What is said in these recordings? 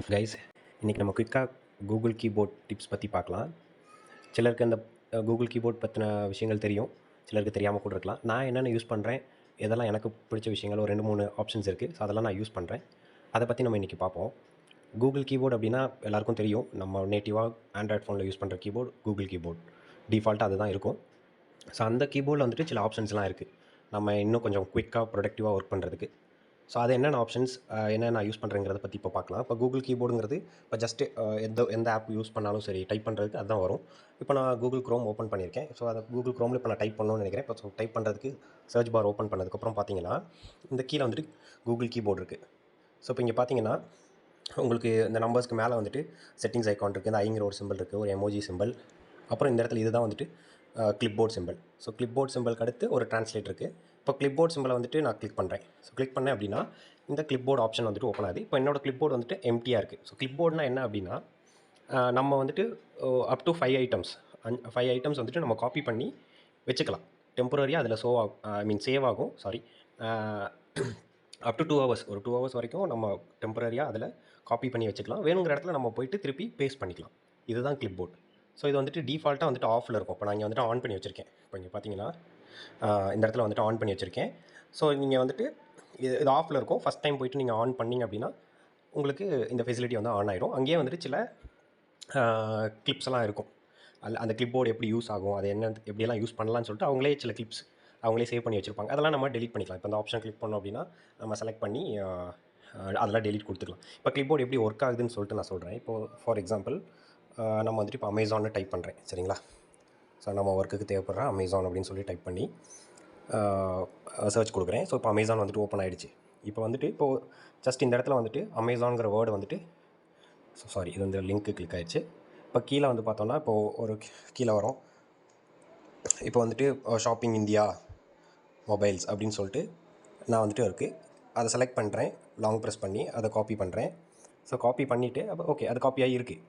Guys, இன்றைக்கி நம்ம குயிக்காக கூகுள் கீபோர்ட் டிப்ஸ் பற்றி பார்க்கலாம். சிலருக்கு அந்த கூகுள் கீபோர்ட் பற்றின விஷயங்கள் தெரியும், சிலருக்கு தெரியாமல் கூட இருக்கலாம். நான் என்னென்ன யூஸ் பண்ணுறேன், எதெல்லாம் எனக்கு பிடிச்ச விஷயங்கள் ஒரு 2-3 ஆப்ஷன்ஸ் இருக்குது. ஸோ அதெல்லாம் நான் யூஸ் பண்ணுறேன். அதை பற்றி நம்ம இன்றைக்கி பார்ப்போம். கூகுள் கீபோர்ட் அப்படின்னா எல்லாேருக்கும் தெரியும். நம்ம நேட்டிவாக ஆண்ட்ராய்ட் ஃபோனில் யூஸ் பண்ணுற கீபோர்ட் கூகுள் கீபோர்ட். டிஃபால்ட்டாக அதுதான் இருக்கும். ஸோ அந்த கீபோர்டில் வந்துட்டு சில ஆப்ஷன்ஸ்லாம் இருக்குது, நம்ம இன்னும் கொஞ்சம் குயிக்காக ப்ரொடக்டிவாக ஒர்க் பண்ணுறதுக்கு. ஸோ அது என்னென்ன ஆப்ஷன்ஸ், என்ன நான் யூஸ் பண்ணுறேங்கிறத பற்றி இப்போ பார்க்கலாம். இப்போ கூகுள் கீபோர்டுங்கிறது இப்போ ஜஸ்ட்டு எந்த ஆப் யூஸ் பண்ணாலும் சரி, டைப் பண்ணுறதுக்கு அதுதான் வரும். இப்போ நான் கூகுள் க்ரோம் ஓப்பன் பண்ணியிருக்கேன். ஸோ அதை கூகுள் க்ரோமில் இப்போ நான் டைப் பண்ணணும்னு நினைக்கிறேன். இப்போ டைப் பண்ணுறதுக்கு சர்ச் பார் ஓப்பன் பண்ணதுக்கப்புறம் பார்த்தீங்கன்னா, இந்த கீழே வந்துட்டு கூகுள் கீபோர்டு இருக்குது. ஸோ இப்போ இங்கே பார்த்தீங்கன்னா, உங்களுக்கு இந்த நம்பர்ஸ்க்கு மேலே வந்துட்டு செட்டிங்ஸ் ஐக்கான் இருக்குது, இந்த ஐங்கிற ஒரு சிம்பிள் இருக்குது, ஒரு எமோஜி சிம்பிள், அப்புறம் இந்த இடத்துல இதுதான் வந்துட்டு கிளிப்போர்ட் சிம்பிள். ஸோ கிளிப்போர்ட் சிம்பிளுக்கு அடுத்து ஒரு ட்ரான்ஸ்லேட் இருக்குது. இப்போ கிளிப்போர்ட் சிம்பிளை வந்துட்டு நான் கிளிக் பண்ணுறேன். ஸோ கிளிக் பண்ணேன் அப்படின்னா இந்த கிளிப்போர்ட் ஆப்ஷன் வந்துட்டு ஓப்பன் ஆகுது. இப்போ என்னோடய கிளிப்போர்டு வந்துட்டு எம்டியாக இருக்குது. ஸோ கிளிப்போர்ட்னா என்ன அப்படின்னா, நம்ம வந்துட்டு அப் டு 5 ஐட்டம்ஸ் 5 ஐட்டம்ஸ் வந்துட்டு நம்ம காப்பி பண்ணி வச்சுக்கலாம். டெம்பரரியாக அதில் சேவ் ஆகும். அப் டு 2 ஹவர்ஸ், ஒரு 2 ஹவர்ஸ் வரைக்கும் நம்ம டெம்பரரியாக அதில் காப்பி பண்ணி வச்சுக்கலாம். வேணுங்கிற இடத்துல நம்ம போய்ட்டு திருப்பி பேஸ்ட் பண்ணிக்கலாம். இதுதான் கிளிப்போர்ட். ஸோ இது வந்துட்டு டிஃபால்ட்டாக வந்துட்டு ஆஃபில் இருக்கும். இப்போ நான் இங்கே வந்துட்டு ஆன் பண்ணி வச்சுருக்கேன். இப்போ இங்கே பார்த்தீங்கன்னா இந்த இடத்துல வந்துட்டு ஆன் பண்ணி வச்சுருக்கேன். ஸோ நீங்கள் வந்துட்டு இது ஆஃபில் இருக்கும். ஃபஸ்ட் டைம் போய்ட்டு நீங்கள் ஆன் பண்ணிங்க அப்படின்னா உங்களுக்கு இந்த ஃபெசிலிட்டி வந்து ஆன் ஆகிடும். அங்கேயே வந்துட்டு சில கிளிப்ஸ்லாம் இருக்கும். அந்த கிளிப்போர்டு எப்படி யூஸ் ஆகும், அது என்ன எப்படியெல்லாம் யூஸ் பண்ணலான்னு சொல்லிட்டு அவங்களே சில கிளிப்ஸ் அவங்களே சேவ் பண்ணி வச்சுருப்பாங்க. அதெல்லாம் நம்ம டெலிட் பண்ணிக்கலாம். இப்போ இந்த ஆப்ஷன் கிளிக் பண்ணோம் அப்படின்னா நம்ம செலக்ட் பண்ணி அதெல்லாம் டெலிட் கொடுத்துக்கலாம். இப்போ கிளிப்போர்டு எப்படி ஒர்க் ஆகுதுன்னு சொல்லிட்டு நான் சொல்கிறேன். இப்போது ஃபார் எக்ஸாம்பிள் நம்ம வந்துட்டு இப்போ அமேசான்னு டைப் பண்ணுறேன், சரிங்களா? ஸோ நம்ம ஒர்க்குக்கு தேவைப்படுற அமேசான் அப்படின்னு சொல்லி டைப் பண்ணி சர்ச் கொடுக்குறேன். ஸோ இப்போ அமேசான் வந்துட்டு ஓப்பன் ஆகிடுச்சு. இப்போ வந்துட்டு இப்போது ஜஸ்ட் இந்த இடத்துல வந்துட்டு அமேசான்கிற வேர்டு வந்துட்டு இது வந்து லிங்க்கு கிளிக் ஆகிடுச்சு. இப்போ கீழே வந்து பார்த்தோன்னா இப்போது ஒரு கீழே வரும். இப்போ வந்துட்டு ஷாப்பிங் இந்தியா மொபைல்ஸ் அப்படின்னு சொல்லிட்டு நான் வந்துட்டு இருக்குது. அதை செலக்ட் பண்ணுறேன், லாங் ப்ரெஸ் பண்ணி அதை காப்பி பண்ணுறேன். ஸோ காப்பி பண்ணிவிட்டு அப்போ ஓகே, அது காப்பியாக இருக்குது.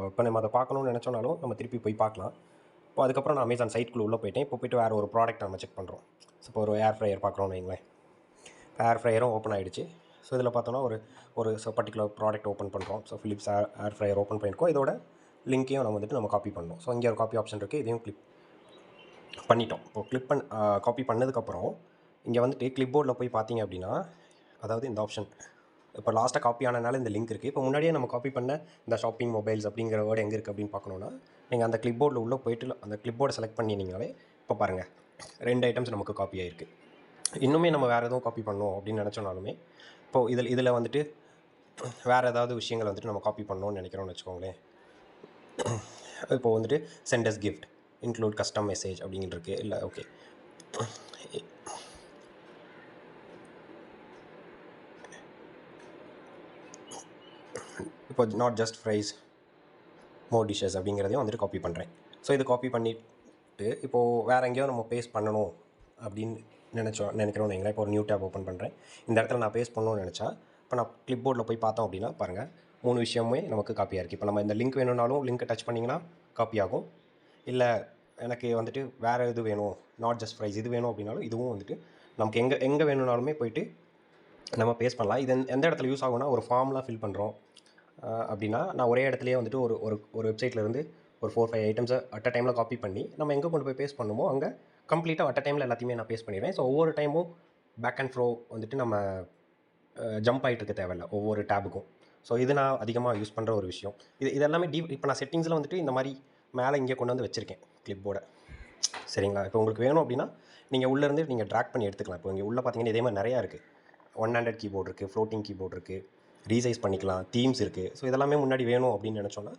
இப்போ நம்ம அதை பார்க்கணுன்னு நினச்சோனாலும் நம்ம திருப்பி போய் பார்க்கலாம். இப்போ அதுக்கப்புறம் நான் அமேசான் சைட்குள்ளே உள்ளே போயிட்டேன். இப்போ போய்ட்டு வேறு ஒரு ப்ராடக்ட் நம்ம செக் பண்ணுறோம். ஸோ இப்போ ஒரு ஏர் ஃப்ரையர் பார்க்குறோன்னு வைங்களேன். இப்போ ஏர் ஃப்ரையரும் ஓப்பன் ஆகிடுச்சு. ஸோ இதில் பார்த்தோன்னா ஒரு பர்டிகுலர் ப்ராடக்ட் ஓப்பன் பண்ணுறோம். ஸோ ஃபிலிப்ஸ் ஏர் ஃப்ரையர் ஓப்பன் பண்ணியிருக்கோம். இதோட லிங்க்கையும் நம்ம காப்பி பண்ணணும். ஸோ இங்கே ஒரு காப்பி ஆப்ஷன் இருக்குது, இதையும் கிளிக் பண்ணிட்டோம். இப்போ காப்பி பண்ணதுக்கப்புறம் இங்கே வந்துட்டு கிளிப்போர்டில் போய் பார்த்தீங்க அப்படின்னா, அதாவது இந்த ஆப்ஷன் இப்போ லாஸ்ட்டாக காப்பி ஆனனால இந்த லிங்க் இருக்குது. இப்போ முன்னாடியே நம்ம காப்பி பண்ண இந்த ஷாப்பிங் மொபைல்ஸ் அப்படிங்கிற வேர்டு எங்கே இருக்குது அப்படின்னு பார்க்கணுன்னா, நீங்கள் அந்த கிளிப்போர்டில் உள்ளே போய்ட்டு அந்த கிளிப்போர்டை செலக்ட் பண்ணினீங்கனாலே இப்போ பாருங்கள் 2 ஐட்டம்ஸ் நமக்கு காப்பி ஆகிருக்கு. இன்னுமே நம்ம வேறு எதுவும் காப்பி பண்ணணும் அப்படின்னு நினச்சோனாலுமே இப்போது இதில் வந்துட்டு வேறு ஏதாவது விஷயங்கள் வந்துட்டு நம்ம காப்பி பண்ணணும்னு நினைக்கிறோம்னு வச்சுக்கோங்களேன். இப்போது வந்துட்டு sent as gift, include custom message அப்படிங்கிட்டு இருக்குது. இல்லை ஓகே, இப்போ not just fries more dishes அப்படிங்கிறதையும் வந்துட்டு காப்பி பண்ணுறேன். ஸோ இது காப்பி பண்ணிவிட்டு இப்போது வேறு எங்கேயோ நம்ம பேஸ்ட் பண்ணணும் அப்படின்னு நினைக்கிறோன்னு வைங்களேன். இப்போ ஒரு நியூ டேப் ஓப்பன் பண்ணுறேன். இந்த இடத்துல நான் பேஸ்ட் பண்ணணும்னு நினச்சா இப்போ நான் கிளிப்போர்டில் போய் பார்த்தோம் அப்படின்னா பாருங்கள் 3 விஷயமே நமக்கு காப்பியாக இருக்குது. இப்போ நம்ம இந்த லிங்க் வேணும்னாலும் லிங்க்கை டச் பண்ணிங்கன்னா காப்பி ஆகும். இல்லை எனக்கு வந்துட்டு வேறு இது வேணும், நாட் ஜஸ்ட் ஃப்ரைஸ் இது வேணும் அப்படின்னாலும் இதுவும் வந்துட்டு நமக்கு எங்கே வேணும்னாலுமே போய்ட்டு நம்ம பேஸ்ட் பண்ணலாம். இது எந்த இடத்துல யூஸ் ஆகும்னா, ஒரு ஃபார்ம்லாம் ஃபில் பண்ணுறோம் அப்படின்னா நான் ஒரே இடத்துலையே வந்துட்டு ஒரு வெப்சைட்லேருந்து ஒரு 4-5 ஐட்டம்ஸை அட் அ டைமில் காப்பி பண்ணி நம்ம எங்கே கொண்டு போய் பேஸ்ட் பண்ணுமோ அங்கே கம்ப்ளீட்டாக அட் அ டைமில் எல்லாத்தையுமே நான் பேஸ்ட் பண்ணிடுவேன். ஸோ ஒவ்வொரு டைமும் பேக் அண்ட் ஃப்ரோ வந்துட்டு நம்ம ஜம்ப் ஆகிட்டு இருக்க தேவையில்லை ஒவ்வொரு டேபுக்கும். ஸோ இது நான் அதிகமாக யூஸ் பண்ணுற ஒரு விஷயம். இது எல்லாமே இப்போ நான் செட்டிங்ஸில் வந்துட்டு இந்த மாதிரி மேலே இங்கே கொண்டு வந்து வச்சுருக்கேன் கிளிப்போர்டை, சரிங்களா? இப்போ உங்களுக்கு வேணும் அப்படின்னா நீங்கள் உள்ளேருந்து நீங்கள் ட்ராக் பண்ணி எடுத்துக்கலாம். இப்போ இங்கே உள்ளே பார்த்தீங்கன்னா இதே மாதிரி நிறையா இருக்குது. 1 ஹேண்டட் கீபோர்டு இருக்குது, ஃப்ளோட்டிங் கீபோர்டு இருக்குது, ரீசைஸ் பண்ணிக்கலாம், தீம்ஸ் இருக்குது. ஸோ இதெல்லாமே முன்னாடி வேணும் அப்படின்னு நினச்சோன்னா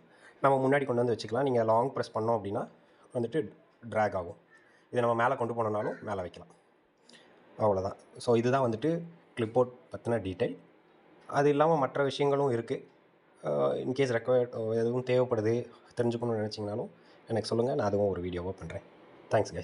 நம்ம முன்னாடி கொண்டு வந்து வச்சுக்கலாம். நீங்கள் லாங் ப்ரெஸ் பண்ணோம் அப்படின்னா வந்துட்டு ட்ராக் ஆகும். இதை நம்ம மேலே கொண்டு போனோம்னாலும் மேலே வைக்கலாம். அவ்வளோதான். ஸோ இதுதான் வந்துட்டு கிளிப்போர்ட் பற்றின டீட்டெயில். அது இல்லாமல் மற்ற விஷயங்களும் இருக்குது. இன்கேஸ் எதுவும் தேவைப்படுது தெரிஞ்சுக்கணும்னு நினச்சிங்கனாலும் எனக்கு சொல்லுங்கள், நான் அதுவும் ஒரு வீடியோவாக பண்ணுறேன். Thanks guys.